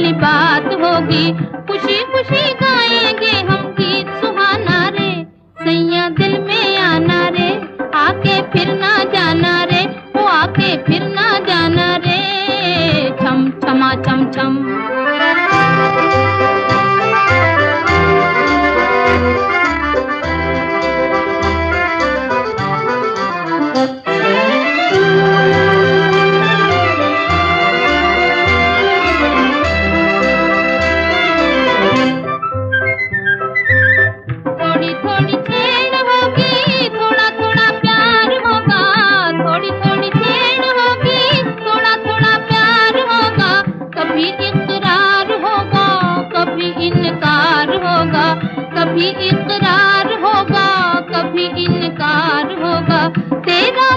पहली बात होगी, खुशी खुशी गाएंगे हम गीत सुहाना रे। सैया दिल में आना रे, आके फिर ना जाना रे, वो आके फिर ना जाना रे। छम छमा छम छम। थोड़ी थोड़ी छेड़ होगी, थोड़ा थोड़ा प्यार होगा। थोड़ी थोड़ी छेड़ होगी, थोड़ा थोड़ा प्यार होगा। कभी इकरार होगा, कभी इनकार होगा। कभी इकरार होगा, कभी इनकार होगा। तेरा